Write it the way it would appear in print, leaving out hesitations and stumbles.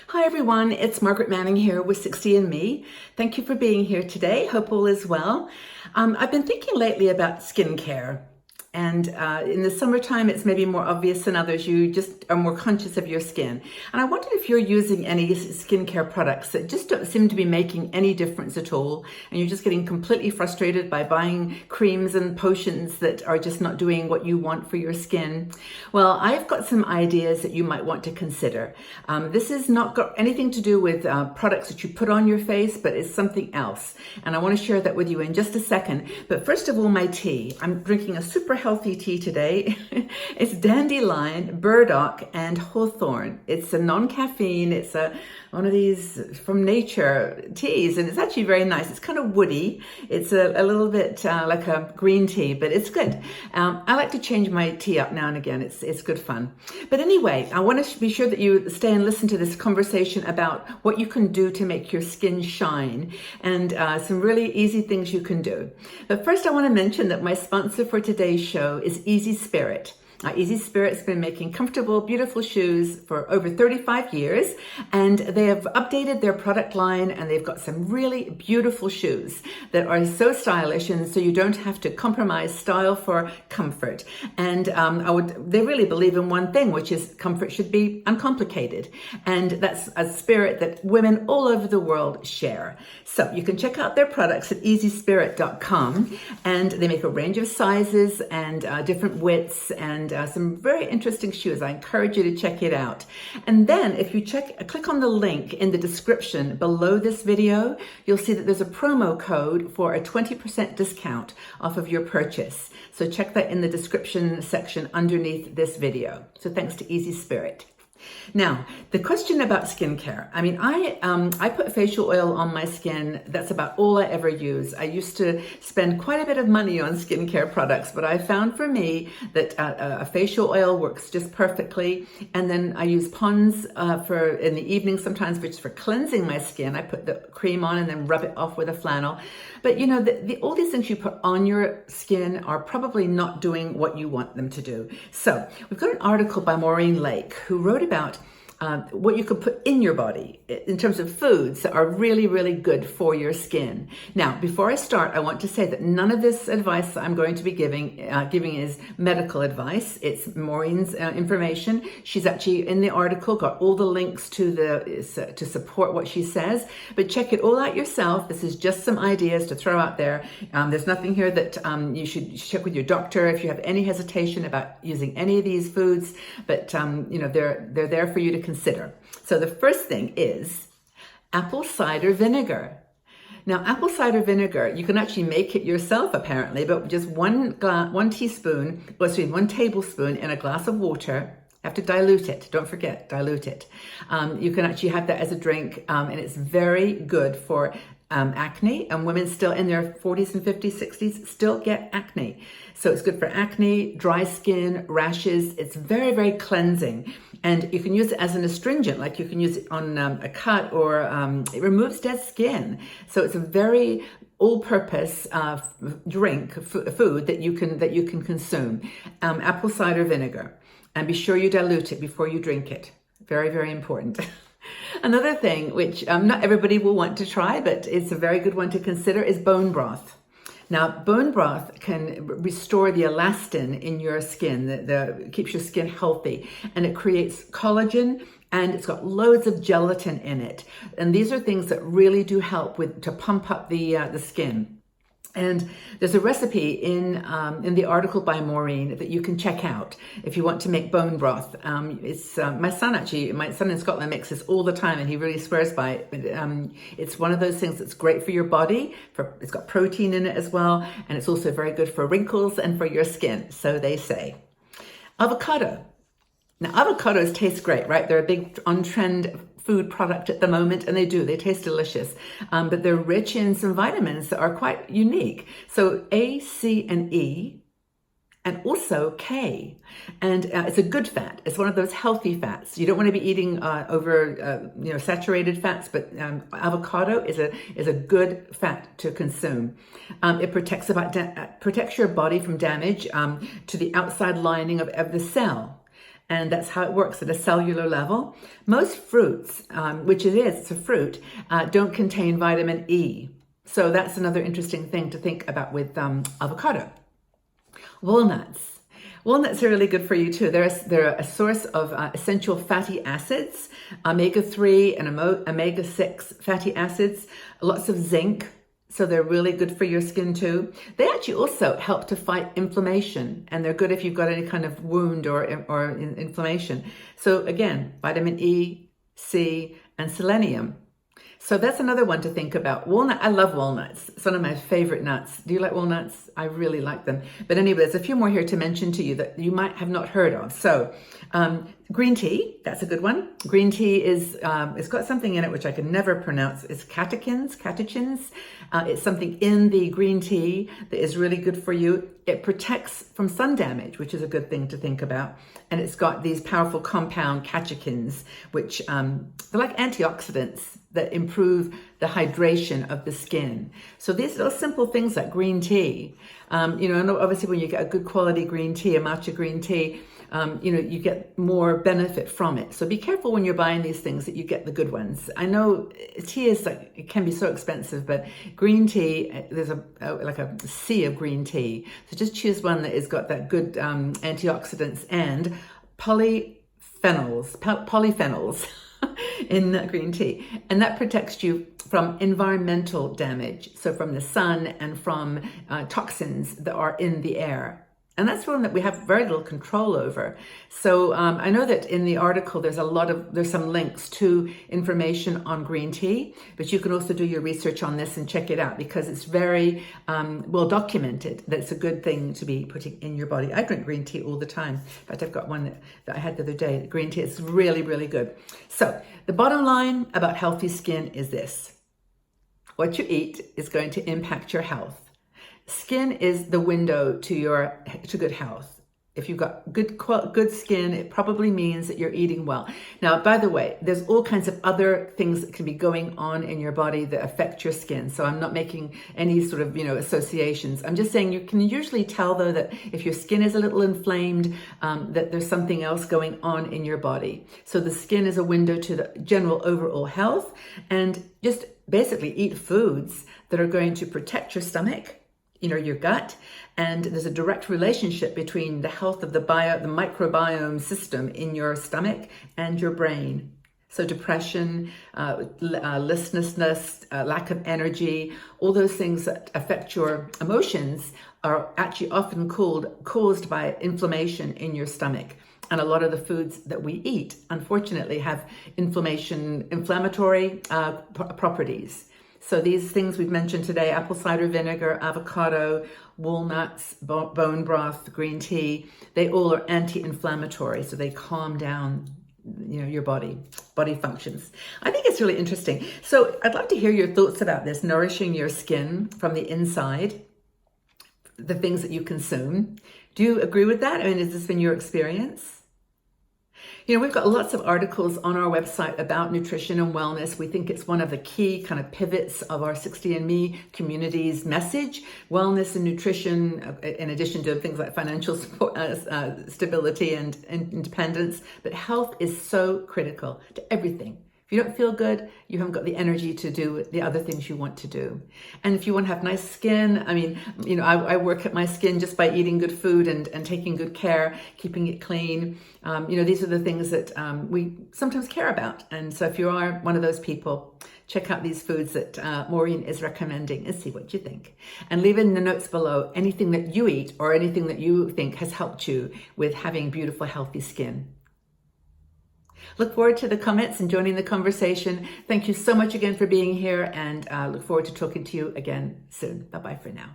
Hi everyone, it's Margaret Manning here with 60andMe. Thank you for being here today. Hope all is well. I've been thinking lately about skincare. And in the summertime, it's maybe more obvious than others. You just are more conscious of your skin. And I wondered if you're using any skincare products that just don't seem to be making any difference at all. And you're just getting completely frustrated by buying creams and potions that are just not doing what you want for your skin. Well, I've got some ideas that you might want to consider. This has not got anything to do with products that you put on your face, but it's something else. And I want to share that with you in just a second. But first of all, my tea. I'm drinking a super healthy tea today. It's dandelion, burdock, and hawthorn. It's a non-caffeine. It's one of these from nature teas, and it's actually very nice. It's kind of woody. It's a little bit like a green tea, but it's good. I like to change my tea up now and again. It's good fun. But anyway, I want to be sure that you stay and listen to this conversation about what you can do to make your skin shine and some really easy things you can do. But first, I want to mention that my sponsor for today's show is Easy Spirit. Easy Spirit's been making comfortable, beautiful shoes for over 35 years, and they have updated their product line, and they've got some really beautiful shoes that are so stylish, and so you don't have to compromise style for comfort. And they really believe in one thing, which is comfort should be uncomplicated, and that's a spirit that women all over the world share. So you can check out their products at easyspirit.com, and they make a range of sizes and different widths and some very interesting shoes. I encourage you to check it out. And then if you click on the link in the description below this video, you'll see that there's a promo code for a 20% discount off of your purchase. So check that in the description section underneath this video. So thanks to Easy Spirit. Now, the question about skincare. I mean, I put facial oil on my skin. That's about all I ever use. I used to spend quite a bit of money on skincare products, but I found for me that a facial oil works just perfectly. And then I use Pond's for in the evening sometimes, which is for cleansing my skin. I put the cream on and then rub it off with a flannel. But you know, all these things you put on your skin are probably not doing what you want them to do. So we've got an article by Maureen Lake, who wrote about what you could put in your body in terms of foods that are really, really good for your skin. Now, before I start, I want to say that none of this advice I'm going to be giving is medical advice. It's Maureen's information. She's actually in the article got all the links to support what she says, but check it all out yourself. This is just some ideas to throw out there. There's nothing here that you should check with your doctor if you have any hesitation about using any of these foods, but you know, they're there for you to consider. So the first thing is apple cider vinegar. Now, apple cider vinegar, you can actually make it yourself apparently, but just one tablespoon in a glass of water. You have to dilute it. Don't forget, dilute it. You can actually have that as a drink, and it's very good for acne, and women still in their 40s and 50s, 60s still get acne. So it's good for acne, dry skin, rashes. It's very, very cleansing. And you can use it as an astringent, like you can use it on a cut, or it removes dead skin. So it's a very all-purpose food that you can consume. Apple cider vinegar. And be sure you dilute it before you drink it. Very, very important. Another thing, which not everybody will want to try, but it's a very good one to consider, is bone broth. Now, bone broth can restore the elastin in your skin, that keeps your skin healthy, and it creates collagen, and it's got loads of gelatin in it. And these are things that really do help to pump up the skin. And there's a recipe in the article by Maureen that you can check out if you want to make bone broth. It's my son in Scotland makes this all the time, and he really swears by it. But it's one of those things that's great for your body. It's got protein in it as well, and it's also very good for wrinkles and for your skin, so they say. Avocado. Now, avocados taste great, right? They're a big on-trend food product at the moment, and they taste delicious, but they're rich in some vitamins that are quite unique. So A, C, and E, and also K, and it's a good fat. It's one of those healthy fats. You don't want to be eating saturated fats, but avocado is a good fat to consume. It protects your body from damage to the outside lining of the cell. And that's how it works at a cellular level. Most fruits, which it's a fruit, don't contain vitamin E. So that's another interesting thing to think about with avocado. Walnuts. Walnuts are really good for you too. They're a source of essential fatty acids, omega-3 and omega-6 fatty acids, lots of zinc. So they're really good for your skin too. They actually also help to fight inflammation, and they're good if you've got any kind of wound or inflammation. So again, vitamin E, C, and selenium. So that's another one to think about. Walnut, I love walnuts. It's one of my favorite nuts. Do you like walnuts? I really like them. But anyway, there's a few more here to mention to you that you might have not heard of. So green tea, that's a good one. Green tea it's got something in it which I can never pronounce. It's catechins. It's something in the green tea that is really good for you. It protects from sun damage, which is a good thing to think about. And it's got these powerful compound catechins, which they're like antioxidants that improve the hydration of the skin. So these little simple things like green tea, and obviously when you get a good quality green tea, a matcha green tea, you get more benefit from it. So be careful when you're buying these things that you get the good ones. I know tea it can be so expensive, but green tea, there's like a sea of green tea. So just choose one that has got that good antioxidants and polyphenols in green tea. And that protects you from environmental damage. So from the sun and from toxins that are in the air. And that's one that we have very little control over. So I know that in the article, there's some links to information on green tea, but you can also do your research on this and check it out because it's very well documented that it's a good thing to be putting in your body. I drink green tea all the time. In fact, I've got one that I had the other day. Green tea is really, really good. So the bottom line about healthy skin is this. What you eat is going to impact your health. Skin is the window to good health. If you've got good skin, it probably means that you're eating well. Now, by the way, there's all kinds of other things that can be going on in your body that affect your skin. So I'm not making any sort of, associations. I'm just saying you can usually tell though that if your skin is a little inflamed, that there's something else going on in your body. So the skin is a window to the general overall health, and just basically eat foods that are going to protect your stomach, your gut, and there's a direct relationship between the health of the microbiome system in your stomach and your brain. So depression, listlessness, lack of energy, all those things that affect your emotions are actually often caused by inflammation in your stomach. And a lot of the foods that we eat, unfortunately, have inflammatory properties. So these things we've mentioned today, apple cider vinegar, avocado, walnuts, bone broth, green tea, they all are anti-inflammatory. So they calm down, your body functions. I think it's really interesting. So I'd love to hear your thoughts about this, nourishing your skin from the inside, the things that you consume. Do you agree with that? I mean, has this been your experience? We've got lots of articles on our website about nutrition and wellness. We think it's one of the key kind of pivots of our 60andMe community's message. Wellness and nutrition, in addition to things like financial support, stability and independence. But health is so critical to everything. If you don't feel good, you haven't got the energy to do the other things you want to do. And if you want to have nice skin, I mean, I work at my skin just by eating good food and taking good care, keeping it clean. These are the things that we sometimes care about. And so if you are one of those people, check out these foods that Maureen is recommending and see what you think. And leave in the notes below anything that you eat or anything that you think has helped you with having beautiful, healthy skin. Look forward to the comments and joining the conversation. Thank you so much again for being here, and look forward to talking to you again soon. Bye-bye for now.